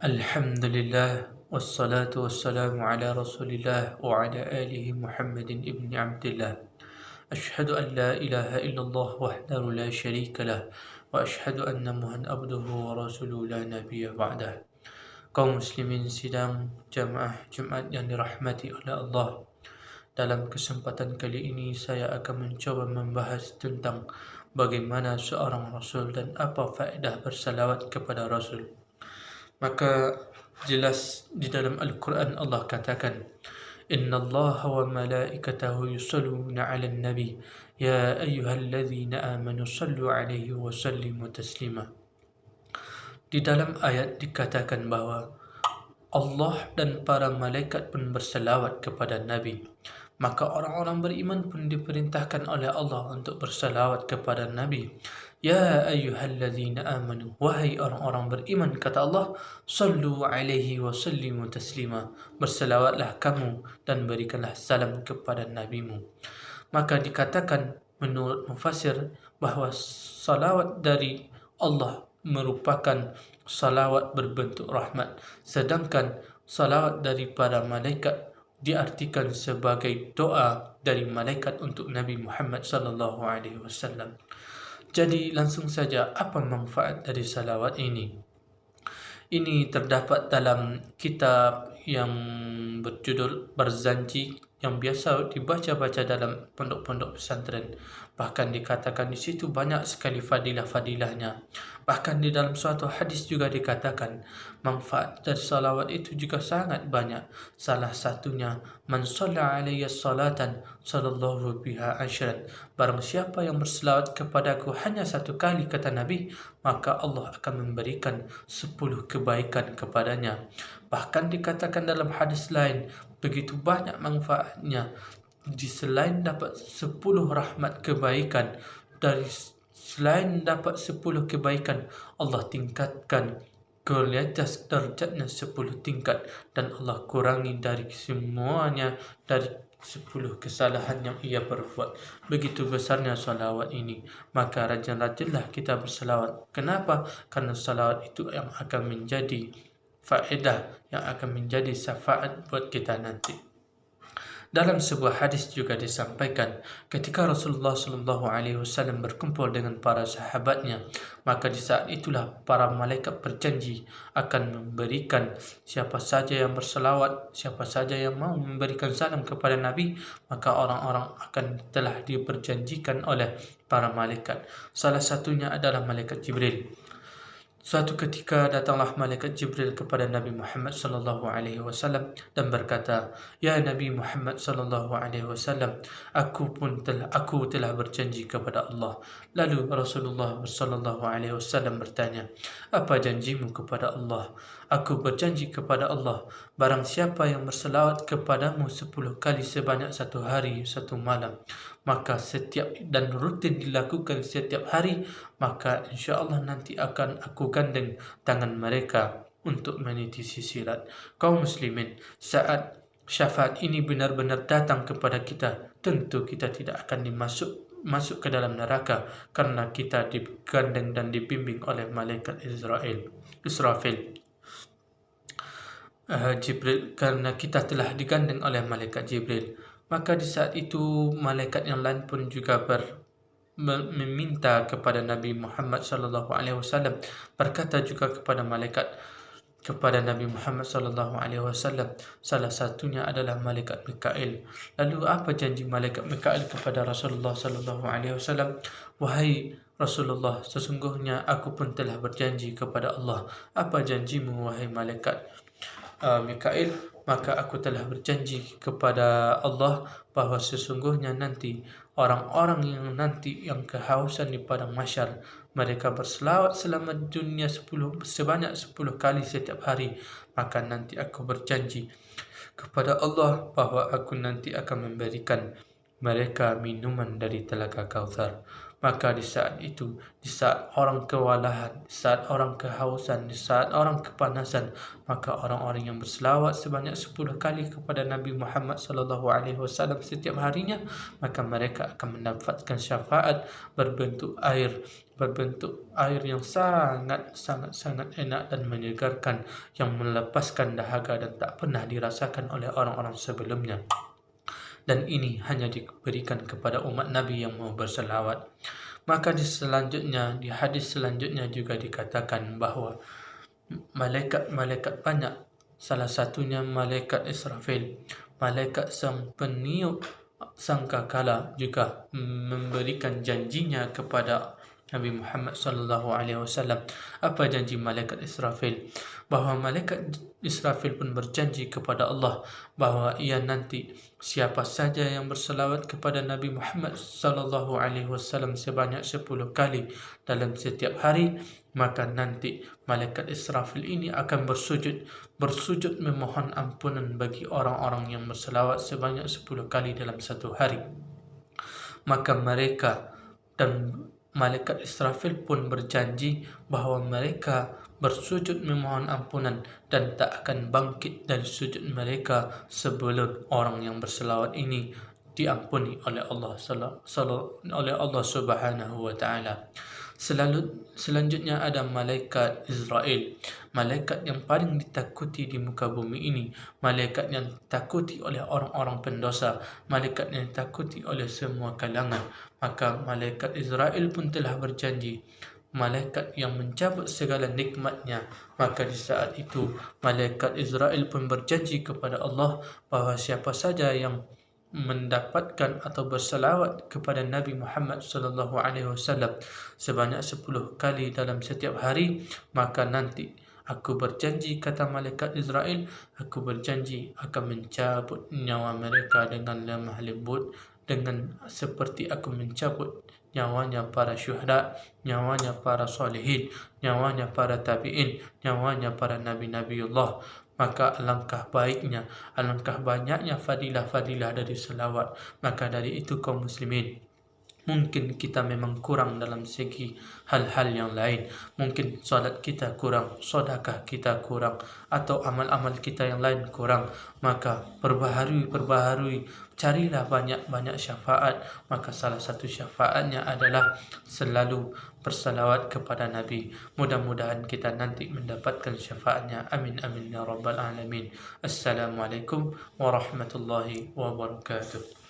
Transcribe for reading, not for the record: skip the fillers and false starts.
Alhamdulillah wassalatu wassalamu ala Rasulillah wa ala alihi Muhammadin ibn Abdullah. Ashhadu an la ilaha illallah wahdahu la syarika lah wa ashhadu anna Muhammadan abduhu wa rasuluhu la nabiyya ba'dah. Kaum muslimin sidang jamaah Jumat yang dirahmati oleh Allah. Dalam kesempatan kali ini saya akan mencoba membahas tentang bagaimana seorang Rasul dan apa faedah bersalawat kepada Rasul. Maka jelas di dalam Al-Quran Allah katakan, Inna Allah wa malaikatahu yusalluna ala nabi ya ayyuhalladzina amanu sallu alaihi wa sallimu taslima. Di dalam ayat dikatakan bahawa Allah dan para malaikat pun bersalawat kepada Nabi. Maka orang-orang beriman pun diperintahkan oleh Allah untuk bersalawat kepada Nabi. Ya ayyuhalladzina amanu, wahai orang-orang beriman, kata Allah, sallu alaihi wa sallimu taslima, bersalawatlah kamu dan berikanlah salam kepada nabimu. Maka dikatakan menurut mufassir bahawa salawat dari Allah merupakan salawat berbentuk rahmat, sedangkan salawat daripada malaikat diartikan sebagai doa dari malaikat untuk Nabi Muhammad sallallahu alaihi wasallam. Jadi langsung saja, apa manfaat dari salawat ini? Ini terdapat dalam kitab yang berjudul Barzanji yang biasa dibaca-baca dalam pondok-pondok pesantren. Bahkan dikatakan di situ banyak sekali fadilah-fadilahnya. Bahkan di dalam suatu hadis juga dikatakan manfaat dari salawat itu juga sangat banyak. Salah satunya, man shalla alayya salatan sallallahu biha asyran. Barang siapa yang berselawat kepadaku hanya satu kali, kata Nabi, maka Allah akan memberikan 10 kebaikan kepadanya. Bahkan dikatakan dalam hadis lain, begitu banyak manfaatnya. Di selain dapat 10 rahmat kebaikan, dari selain dapat 10 kebaikan, Allah tingkatkan ke atas darjatnya 10 tingkat, dan Allah kurangi dari semuanya, dari 10 kesalahan yang ia perbuat. Begitu besarnya salawat ini. Maka rajin-rajinlah kita bersalawat. Kenapa? Karena salawat itu yang akan menjadi faedah, yang akan menjadi syafaat buat kita nanti. Dalam sebuah hadis juga disampaikan, ketika Rasulullah SAW berkumpul dengan para sahabatnya, maka di saat itulah para malaikat berjanji akan memberikan siapa saja yang berselawat, siapa saja yang mau memberikan salam kepada Nabi, maka orang-orang akan telah diperjanjikan oleh para malaikat. Salah satunya adalah malaikat Jibril. Suatu ketika datanglah malaikat Jibril kepada Nabi Muhammad sallallahu alaihi wasallam dan berkata, "Ya Nabi Muhammad sallallahu alaihi wasallam, aku telah berjanji kepada Allah." Lalu Rasulullah sallallahu alaihi wasallam bertanya, "Apa janjimu kepada Allah?" "Aku berjanji kepada Allah, barang siapa yang berselawat kepadamu 10 kali sebanyak satu hari satu malam, maka setiap dan rutin dilakukan setiap hari, maka insya-Allah nanti akan aku gandeng tangan mereka untuk meniti sirat." Kaum muslimin, saat syafaat ini benar-benar datang kepada kita, tentu kita tidak akan masuk ke dalam neraka karena kita digandeng dan dibimbing oleh malaikat Israfil. Jibril, karena kita telah digandeng oleh malaikat Jibril. Maka di saat itu malaikat yang lain pun juga meminta kepada Nabi Muhammad sallallahu alaihi wasallam, berkata juga kepada Nabi Muhammad sallallahu alaihi wasallam. Salah satunya adalah malaikat Mikail. Lalu apa janji malaikat Mikail kepada Rasulullah sallallahu alaihi wasallam? "Wahai Rasulullah, sesungguhnya aku pun telah berjanji kepada Allah." "Apa janjimu wahai malaikat Mikail?" "Maka aku telah berjanji kepada Allah bahawa sesungguhnya nanti orang-orang yang kehausan di padang mahsyar, mereka berselawat selama dunia sebanyak 10 kali setiap hari. Maka nanti aku berjanji kepada Allah bahawa aku nanti akan memberikan mereka minuman dari telaga Kautsar." Maka di saat itu, di saat orang kewalahan, di saat orang kehausan, di saat orang kepanasan, maka orang-orang yang berselawat sebanyak 10 kali kepada Nabi Muhammad sallallahu alaihi wasallam setiap harinya, maka mereka akan mendapatkan syafaat berbentuk air yang sangat enak dan menyegarkan, yang melepaskan dahaga dan tak pernah dirasakan oleh orang-orang sebelumnya. Dan ini hanya diberikan kepada umat Nabi yang mau berselawat. Maka di hadis selanjutnya juga dikatakan bahawa malaikat-malaikat banyak, salah satunya malaikat Israfil, malaikat sang peniup sangkakala, juga memberikan janjinya kepada Nabi Muhammad sallallahu alaihi wasallam. Apa janji malaikat Israfil? Bahawa malaikat Israfil pun berjanji kepada Allah bahawa ia nanti, siapa saja yang berselawat kepada Nabi Muhammad sallallahu alaihi wasallam sebanyak 10 kali dalam setiap hari, maka nanti malaikat Israfil ini akan bersujud memohon ampunan bagi orang-orang yang berselawat sebanyak 10 kali dalam satu hari. Maka mereka dan malaikat Israfil pun berjanji bahawa mereka bersujud memohon ampunan dan tak akan bangkit dari sujud mereka sebelum orang yang berselawat ini diampuni oleh Allah Subhanahu wa taala. Selanjutnya ada malaikat Israel, malaikat yang paling ditakuti di muka bumi ini, malaikat yang ditakuti oleh orang-orang pendosa, malaikat yang ditakuti oleh semua kalangan. Maka malaikat Israel pun telah berjanji, malaikat yang mencabut segala nikmatnya. Maka di saat itu malaikat Israel pun berjanji kepada Allah bahawa siapa saja yang mendapatkan atau berselawat kepada Nabi Muhammad sallallahu alaihi wasallam sebanyak 10 kali dalam setiap hari, maka nanti aku berjanji, kata malaikat Israel, aku berjanji akan mencabut nyawa mereka dengan lemah lembut, dengan seperti aku mencabut nyawanya para syuhada, nyawanya para solehin, nyawanya para tabi'in, nyawanya para nabi-nabi Allah. Maka alangkah baiknya, alangkah banyaknya fadilah-fadilah dari selawat. Maka dari itu kaum muslimin, mungkin kita memang kurang dalam segi hal-hal yang lain. Mungkin solat kita kurang, sedekah kita kurang, atau amal-amal kita yang lain kurang. Maka perbaharui, carilah banyak-banyak syafaat. Maka salah satu syafaatnya adalah selalu bersalawat kepada Nabi. Mudah-mudahan kita nanti mendapatkan syafaatnya. Amin amin ya rabbal alamin. Assalamualaikum warahmatullahi wabarakatuh.